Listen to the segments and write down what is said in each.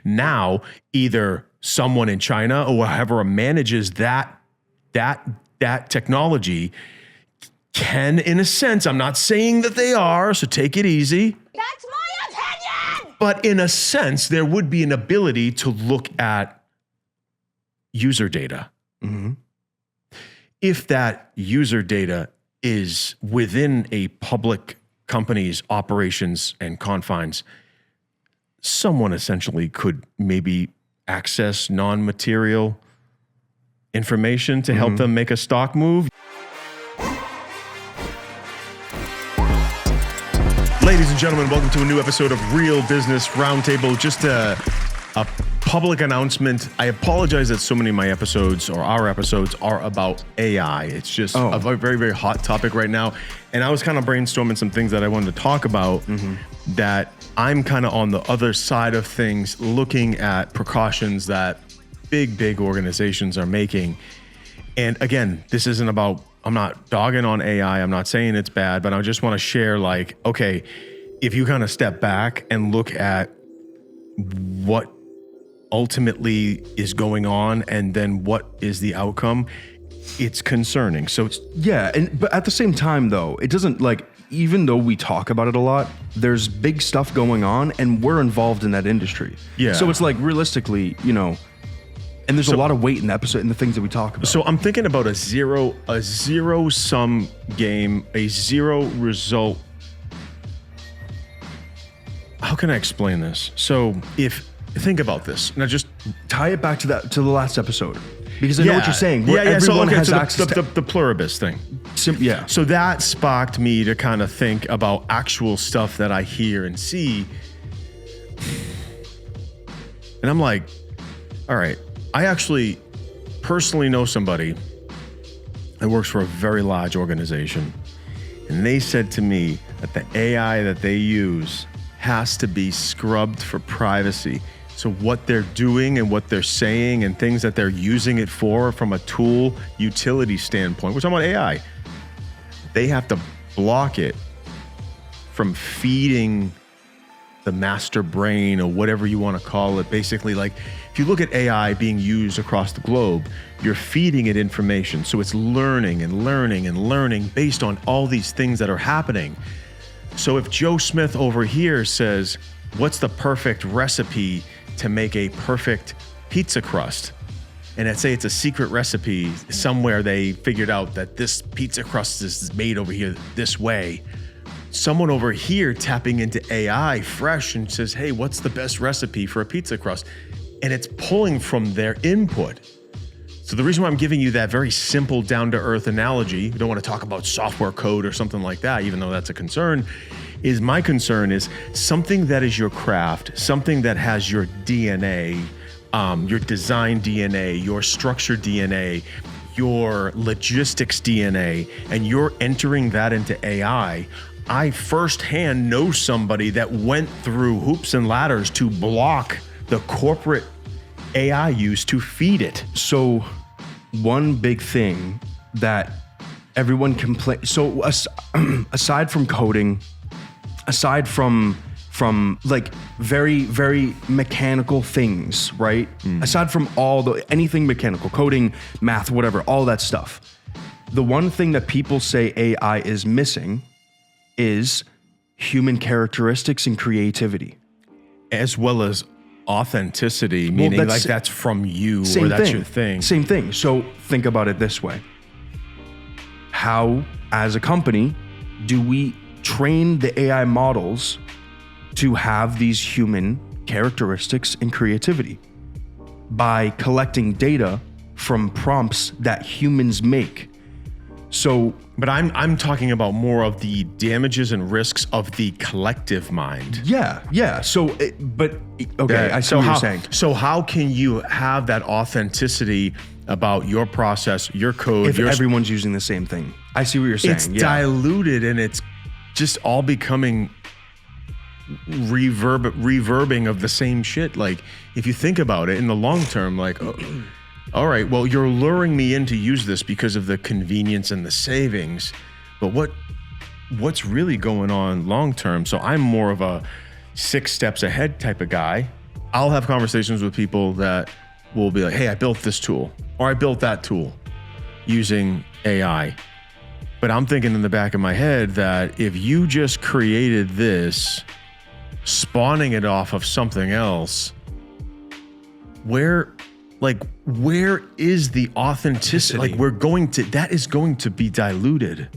Now, either someone in China or whoever manages that technology can, in a sense, I'm not saying that they are, so take it easy. That's my opinion! But in a sense, there would be an ability to look at user data. Mm-hmm. If that user data is within a public company's operations and confines, someone essentially could maybe access non-material information to help them make a stock move. Ladies and gentlemen, welcome to a new episode of Real Business Roundtable. Just a public announcement. I apologize that so many of my episodes or our episodes are about AI. It's just a very, very hot topic right now. And I was kind of brainstorming some things that I wanted to talk about that I'm kind of on the other side of things, looking at precautions that big organizations are making. And again, this isn't about, I'm not dogging on AI. I'm not saying it's bad, but I just want to share like, okay, if you kind of step back and look at what ultimately is going on and then what is the outcome, it's concerning. So but at the same time though, it doesn't, like, even though we talk about it a lot, there's big stuff going on and we're involved in that industry. Yeah. So it's like realistically, you know, and there's a lot of weight in the episode and the things that we talk about. So I'm thinking about a zero sum game, a zero result. How can I explain this? So think about this. Now just tie it back to the last episode, because I know what you're saying. Where everyone has access to the pluribus thing. So that sparked me to kind of think about actual stuff that I hear and see. And I'm like, all right, I actually personally know somebody that works for a very large organization. And they said to me that the AI that they use has to be scrubbed for privacy. So what they're doing and what they're saying and things that they're using it for from a tool utility standpoint, we're talking about AI, they have to block it from feeding the master brain or whatever you want to call it. Basically, like if you look at AI being used across the globe, you're feeding it information. So it's learning and learning and learning based on all these things that are happening. So if Joe Smith over here says, what's the perfect recipe to make a perfect pizza crust? And let's say it's a secret recipe, somewhere they figured out that this pizza crust is made over here this way. Someone over here tapping into AI fresh and says, hey, what's the best recipe for a pizza crust? And it's pulling from their input. So the reason why I'm giving you that very simple down-to-earth analogy, we don't want to talk about software code or something like that, even though that's a concern, is my concern is something that is your craft, something that has your DNA, your design DNA, your structure DNA, your logistics DNA, and you're entering that into AI. I firsthand know somebody that went through hoops and ladders to block the corporate AI use to feed it. So one big thing that everyone complains, so aside from coding, aside from like very, very mechanical things, right? Aside from anything mechanical, coding, math, whatever, all that stuff. The one thing that people say AI is missing is human characteristics and creativity. As well as authenticity, meaning like that's from you or that's your thing. Same thing. So think about it this way. How, as a company, do we train the AI models to have these human characteristics and creativity? By collecting data from prompts that humans make. So, but I'm talking about more of the damages and risks of the collective mind. Yeah. So, I see what you're saying. So how can you have that authenticity about your process, your code? If everyone's using the same thing. I see what you're saying. It's diluted and it's just all becoming reverbing of the same shit. Like if you think about it in the long term, like, all right, well, you're luring me in to use this because of the convenience and the savings, but what's really going on long term? So I'm more of a 6 steps ahead type of guy. I'll have conversations with people that will be like, hey, I built this tool or I built that tool using AI. But I'm thinking in the back of my head that if you just created this, spawning it off of something else, where is the authenticity? Like that is going to be diluted.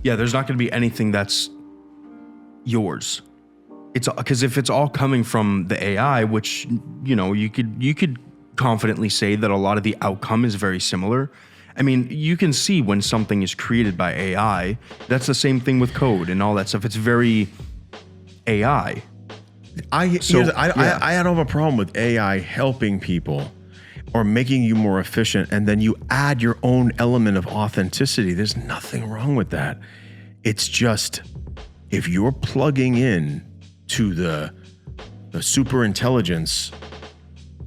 Yeah, there's not going to be anything that's yours. It's because if it's all coming from the AI, which, you know, you could confidently say that a lot of the outcome is very similar. I mean, you can see when something is created by AI, that's the same thing with code and all that stuff. It's very AI. I don't have a problem with AI helping people or making you more efficient, and then you add your own element of authenticity. There's nothing wrong with that. It's just if you're plugging in to the super intelligence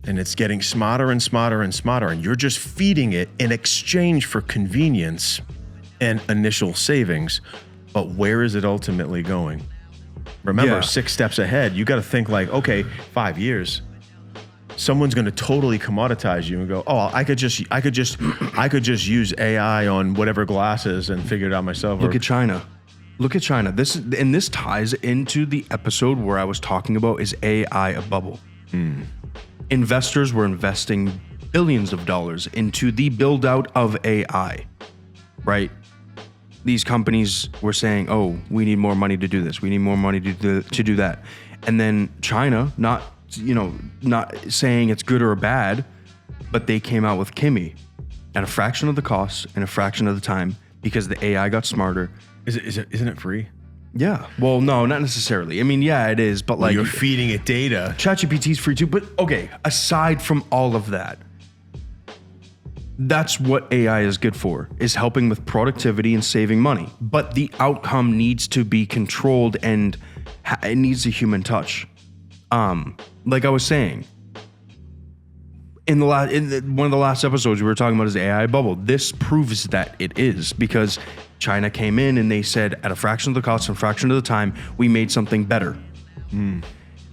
and it's getting smarter and smarter and smarter, and you're just feeding it in exchange for convenience and initial savings, but where is it ultimately going? Remember, 6 steps ahead, you got to think like, okay, 5 years, someone's going to totally commoditize you and go, oh, I could just use AI on whatever glasses and figure it out myself. Look at China. This ties into the episode where I was talking about, is AI a bubble? Investors were investing billions of dollars into the build out of AI, right? These companies were saying, oh, we need more money to do this. We need more money to do that. And then China, not saying it's good or bad, but they came out with Kimi at a fraction of the cost and a fraction of the time because the AI got smarter. Isn't it free? Yeah. Well, no, not necessarily. I mean, yeah, it is, but like you're feeding it data. ChatGPT is free too. But okay, aside from all of that, that's what AI is good for, is helping with productivity and saving money. But the outcome needs to be controlled and it needs a human touch. Like I was saying, in one of the last episodes we were talking about is the AI bubble. This proves that it is, because China came in and they said at a fraction of the cost and a fraction of the time, we made something better.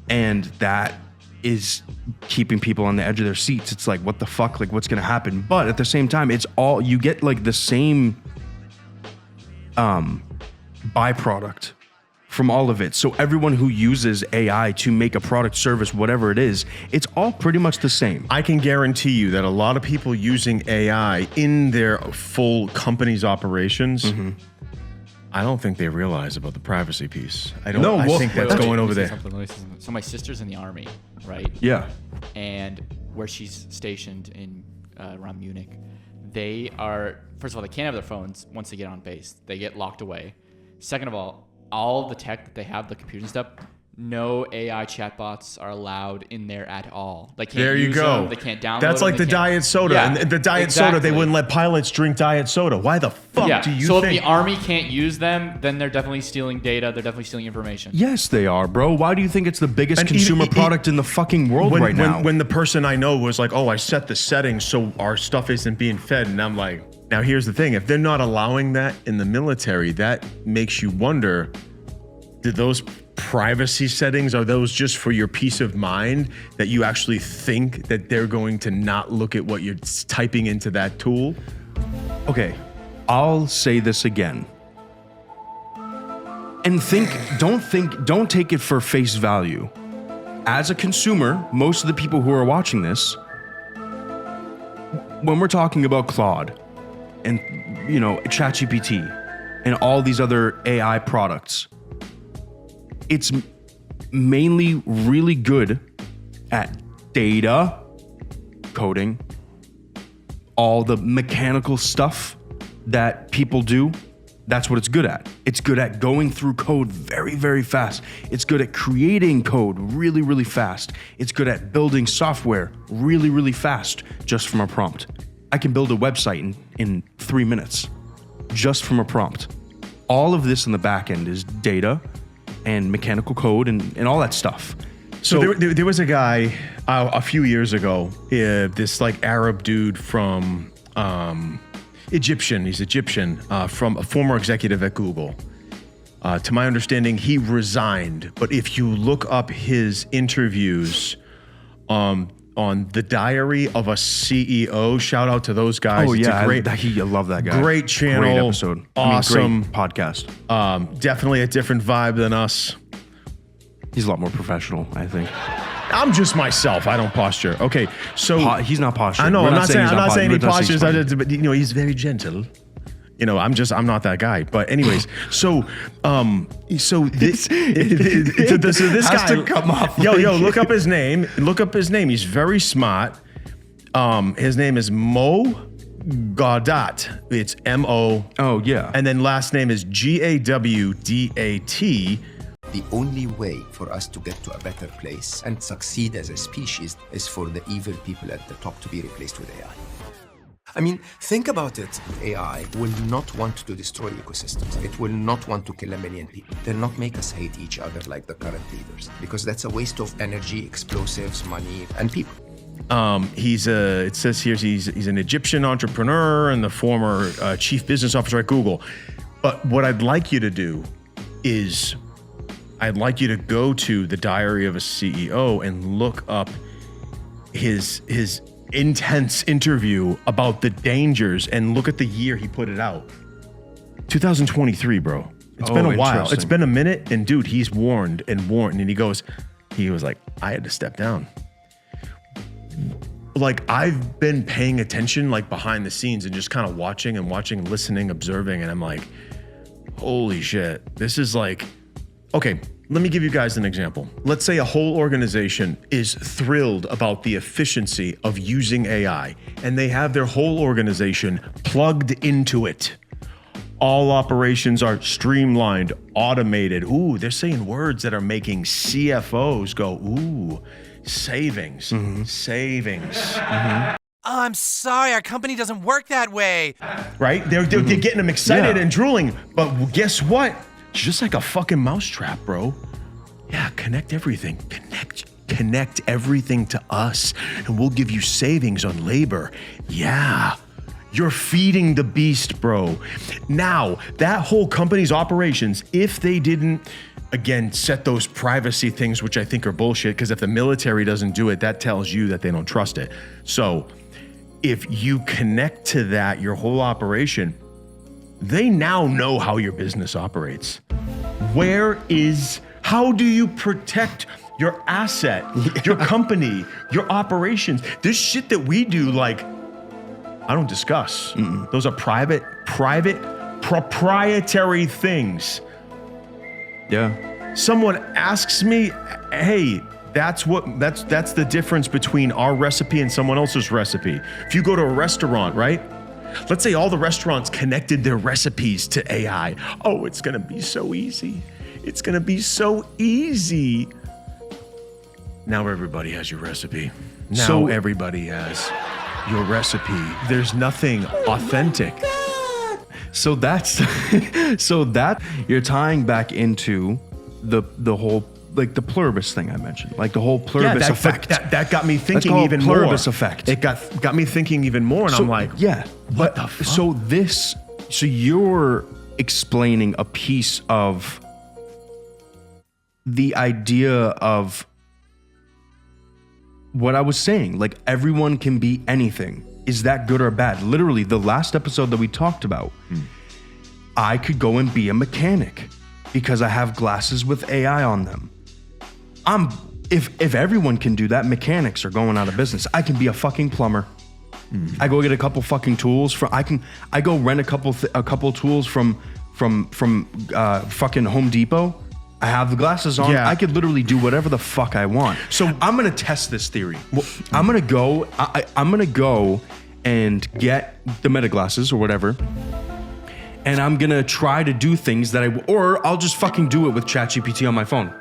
And that is keeping people on the edge of their seats. It's like, what the fuck? Like, what's going to happen? But at the same time, it's all, you get like the same byproduct from all of it. So everyone who uses AI to make a product, service, whatever it is, it's all pretty much the same. I can guarantee you that a lot of people using AI in their full company's operations, I don't think they realize about the privacy piece. I think that's going over there. So my sister's in the army, right? Yeah. And where she's stationed in around Munich, they are, first of all, they can't have their phones once they get on base. They get locked away. Second of all the tech that they have, the computers and stuff, no AI chatbots are allowed in there at all. They can't there you use go. them. They can't download That's them. like the diet soda. Yeah, and the diet soda, they wouldn't let pilots drink diet soda. Why the fuck do you so think? if the army can't use them, then they're definitely stealing data. They're definitely stealing information. Yes, they are, bro. Why do you think it's the biggest consumer product in the fucking world right now? When the person I know was like, oh, I set the settings so our stuff isn't being fed. And I'm like, now here's the thing. If they're not allowing that in the military, that makes you wonder, did those privacy settings, are those just for your peace of mind, that you actually think that they're going to not look at what you're typing into that tool? Okay, I'll say this again. And don't take it for face value. As a consumer, most of the people who are watching this, when we're talking about Claude and, you know, ChatGPT and all these other AI products, it's mainly really good at data, coding, all the mechanical stuff that people do. That's what it's good at. It's good at going through code very, very fast. It's good at creating code really, really fast. It's good at building software really, really fast just from a prompt. I can build a website in 3 minutes just from a prompt. All of this in the back end is data and mechanical code and all that stuff. So there was a guy a few years ago, this like Arab dude from Egyptian, he's Egyptian, from a former executive at Google. To my understanding, he resigned. But if you look up his interviews on the Diary of a CEO, shout out to those guys. Oh It's yeah, a great, I love that guy. great channel, great episode, awesome great podcast. Definitely a different vibe than us. He's a lot more professional, I think. I'm just myself. I don't posture. Okay, so He's not posturing. I know. We're I'm not saying he we're not saying postures. he's funny. But he's very gentle. I'm not that guy. But anyways, so this Has guy to come off Yo, like- look up his name. Look up his name. He's very smart. His name is Mo Gaudat. It's M-O. Oh yeah. And then last name is Gawdat. The only way for us to get to a better place and succeed as a species is for the evil people at the top to be replaced with AI. I mean, think about it. AI will not want to destroy ecosystems. It will not want to kill 1 million people. They'll not make us hate each other like the current leaders, because that's a waste of energy, explosives, money, and people. It says here he's an Egyptian entrepreneur and the former chief business officer at Google. But what I'd like you to do is I'd like you to go to the Diary of a CEO and look up his intense interview about the dangers and look at the year he put it out. 2023, bro. It's been a while. Interesting. It's been a minute, and dude, he's warned, and he was like, I had to step down. Like, I've been paying attention, like, behind the scenes and just kind of watching, listening, observing, and I'm like, holy shit, this is like, okay, let me give you guys an example. Let's say a whole organization is thrilled about the efficiency of using AI, and they have their whole organization plugged into it. All operations are streamlined, automated. Ooh, they're saying words that are making CFOs go, ooh, savings. Oh, I'm sorry, our company doesn't work that way. Right? They're getting them excited Yeah. and drooling. But guess what? Just like a fucking mousetrap, bro. Yeah, connect everything. Connect everything to us, and we'll give you savings on labor. Yeah. You're feeding the beast, bro. Now, that whole company's operations, if they didn't, again, set those privacy things, which I think are bullshit, because if the military doesn't do it, that tells you that they don't trust it. So if you connect to that, your whole operation, they now know how your business operates. How do you protect your asset, your company, your operations? This shit that we do, like, I don't discuss. Those are private, proprietary things. Yeah. Someone asks me, hey, that's the difference between our recipe and someone else's recipe. If you go to a restaurant, right? Let's say all the restaurants connected their recipes to AI. Oh, it's gonna be so easy. It's gonna be so easy. Now everybody has your recipe. Now everybody has your recipe. There's nothing authentic. So that's you're tying back into the whole, like, the pluribus thing I mentioned, like the whole pluribus effect. That got me thinking called even more. pluribus effect. It got me thinking even more, and I'm like, yeah, what but the fuck? So you're explaining a piece of the idea of what I was saying, like, everyone can be anything. Is that good or bad? Literally, the last episode that we talked about, I could go and be a mechanic because I have glasses with AI on them. If everyone can do that, mechanics are going out of business. I can be a fucking plumber. I go get a couple fucking tools I go rent a couple tools from fucking Home Depot. I have the glasses on. Yeah. I could literally do whatever the fuck I want. So I'm gonna test this theory. I'm gonna go and get the Meta glasses or whatever, and I'm gonna try to do things or I'll just fucking do it with ChatGPT on my phone.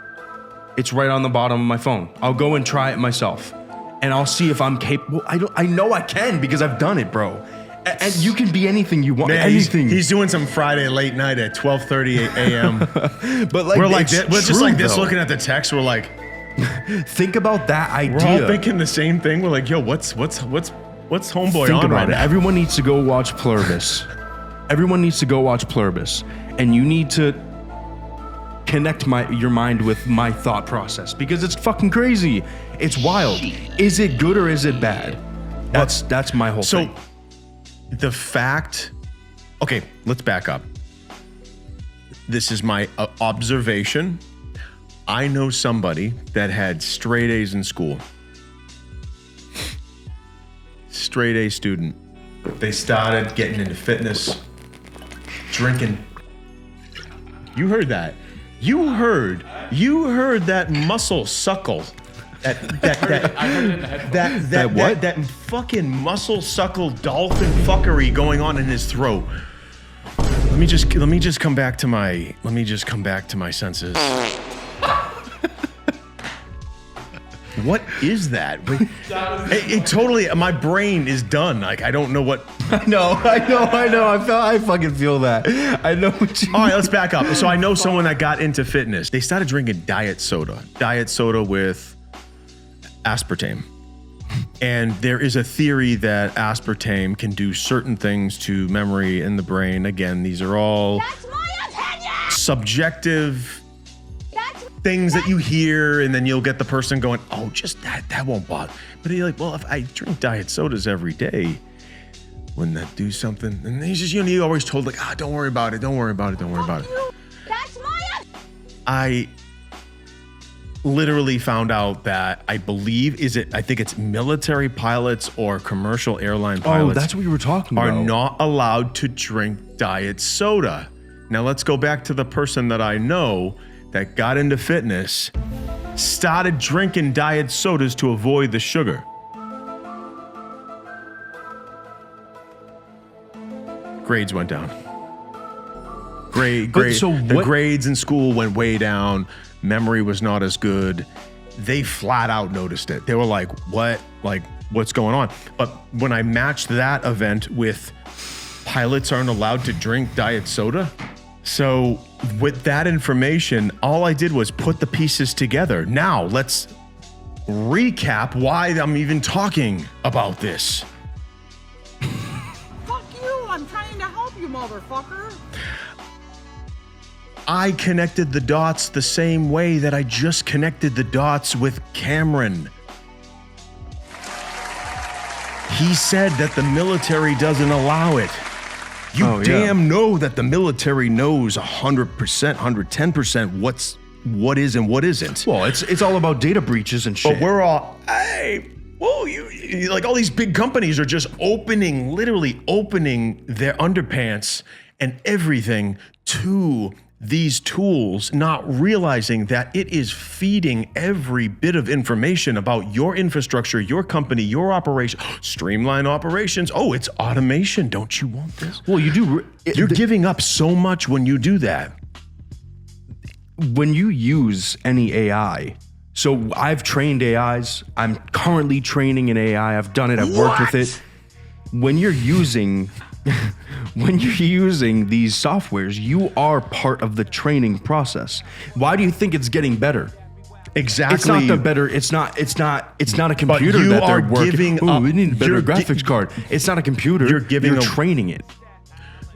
It's right on the bottom of my phone. I'll go and try it myself, and I'll see if I'm capable. I know I can because I've done it, bro. And you can be anything you want. Man, anything. he's doing some Friday late night at 12:30 a.m. But like, We're like we're just like this, though. looking at the text. We're like, Think about that idea. we're all thinking the same thing. We're like, yo, what's homeboy Think on about right it. now? Everyone needs to go watch Pluribus. Everyone needs to go watch Pluribus. And you need to connect your mind with my thought process because it's fucking crazy. It's wild. Is it good or is it bad? That's my whole thing. So the fact, okay, let's back up. This is my observation. I know somebody that had straight A's in school. Straight A student. They started getting into fitness, drinking. You heard that. You heard that muscle suckle. That fucking muscle suckle dolphin fuckery going on in his throat. Let me just come back to my senses. What is that? It totally, my brain is done. Like, I don't know what. I know. I fucking feel that. I know what you All right, let's back up. So I know someone that got into fitness. They started drinking diet soda with aspartame. And there is a theory that aspartame can do certain things to memory in the brain. Again, these are all subjective things that you hear, and then you'll get the person going, oh, just that won't bother. But you're like, well, if I drink diet sodas every day, wouldn't that do something? And he's just, you always told like, don't worry about it. I literally found out that I think it's military pilots or commercial airline pilots. Oh, that's what you were talking about. Are not allowed to drink diet soda. Now let's go back to the person that I know that got into fitness, started drinking diet sodas to avoid the sugar. Grades went down. The grades in school went way down. Memory was not as good. They flat out noticed it. They were like, what? Like, what's going on? But when I matched that event with pilots aren't allowed to drink diet soda, so with that information, all I did was put the pieces together. Now let's recap why I'm even talking about this. Fuck you, I'm trying to help you, motherfucker. I connected the dots the same way that I just connected the dots with Cameron. He said that the military doesn't allow it. You know that the military knows 100%, 110% what is and what isn't. Well, it's all about data breaches and shit. But we're all, you like all these big companies are just literally opening their underpants and everything to these tools, not realizing that it is feeding every bit of information about your infrastructure, your company, your operation, streamline operations. Oh, it's automation. Don't you want this? Well, you do. You're giving up so much when you do that. When you use any AI, so I've trained AIs. I'm currently training an AI. I've done it. I've worked with it. When you're using these softwares, you are part of the training process. Why do you think it's getting better? Exactly. It's not the better. It's not a computer you that are they're working. giving up. We need a better graphics card. It's not a computer. You're training it.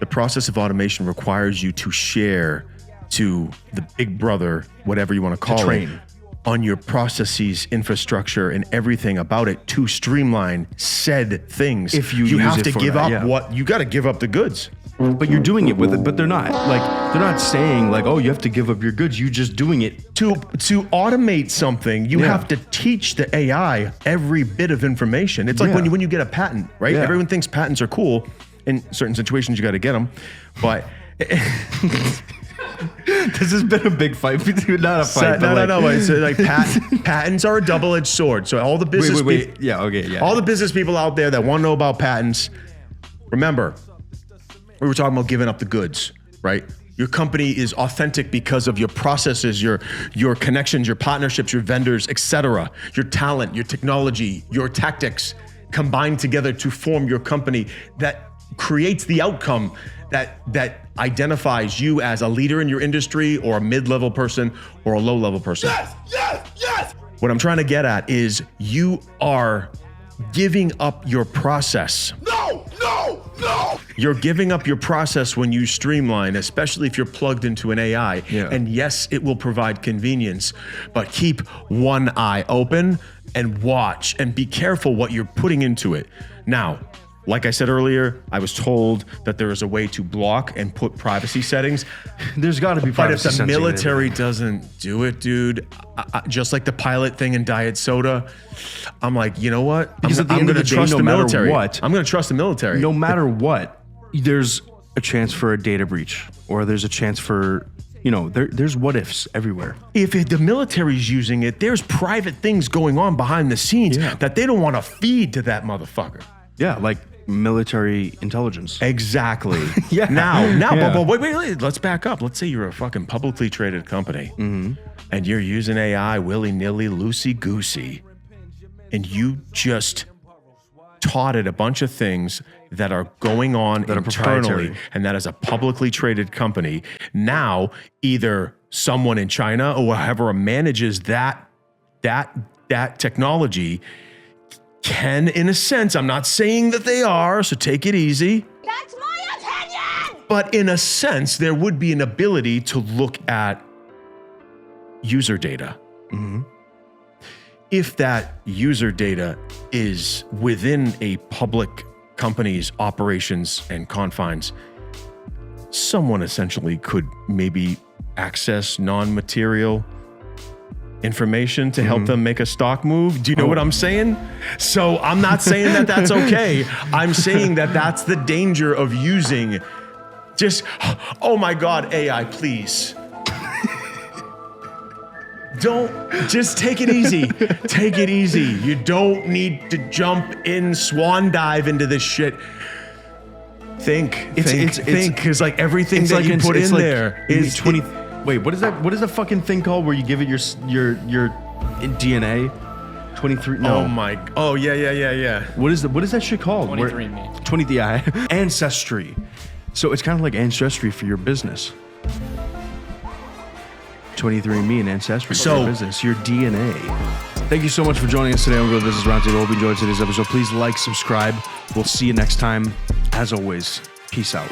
The process of automation requires you to share to the big brother, whatever you want to call it, on your processes, infrastructure, and everything about it to streamline said things. If you have to give up what you got to give up the goods. But you're doing it with it. But they're not saying like, oh, you have to give up your goods. You're just doing it to automate something. You have to teach the AI every bit of information. It's like when you get a patent, right? Yeah. Everyone thinks patents are cool. In certain situations, you got to get them, but. This has been a big fight between, not a fight. No. It's like patents are a double-edged sword. So all the business, all the business people out there that want to know about patents, remember, we were talking about giving up the goods, right? Your company is authentic because of your processes, your connections, your partnerships, your vendors, etc. Your talent, your technology, your tactics combined together to form your company that creates the outcome that identifies you as a leader in your industry or a mid-level person or a low-level person. Yes! What I'm trying to get at is you are giving up your process. No! You're giving up your process when you streamline, especially if you're plugged into an AI. Yeah. And yes, it will provide convenience, but keep one eye open and watch and be careful what you're putting into it. Now, like I said earlier, I was told that there is a way to block and put privacy settings. There's got to be But if privacy the sensing in military everything. doesn't do it, dude, just like the pilot thing in Diet Soda, I'm like, you know what? Because at the end of the day, trust no the matter military. what- I'm going to trust the military. no matter what, there's a chance for a data breach, or there's a chance for, there's what ifs everywhere. If the military's using it, there's private things going on behind the scenes that they don't want to feed to that motherfucker. Yeah, like military intelligence. Exactly. Yeah. Now, Yeah. but wait, let's back up. Let's say you're a fucking publicly traded company and you're using AI willy-nilly, loosey-goosey, and you just taught it a bunch of things that are going on That are internally, proprietary. and that is a publicly traded company. Now, either someone in China or whoever manages that technology can, in a sense, I'm not saying that they are, so take it easy. That's my opinion! But in a sense, there would be an ability to look at user data. If that user data is within a public company's operations and confines, someone essentially could maybe access non-material information to help them make a stock move. Do you know what I'm saying? So I'm not saying that that's okay. I'm saying that that's the danger of using just, oh my God, AI, please. Just take it easy. Take it easy. You don't need to jump in, swan dive into this shit. Think, because like everything that you put in there is 20. Wait, what is that? What is the fucking thing called where you give it your DNA? 23. No. Oh my. Oh yeah. What is that shit called? 23andMe. 20. Yeah. Ancestry. So it's kind of like ancestry for your business. 23andMe and Ancestry for your business, your DNA. Thank you so much for joining us today on Real Business Roundtable. Hope you enjoyed today's episode. Please like, subscribe. We'll see you next time. As always, peace out.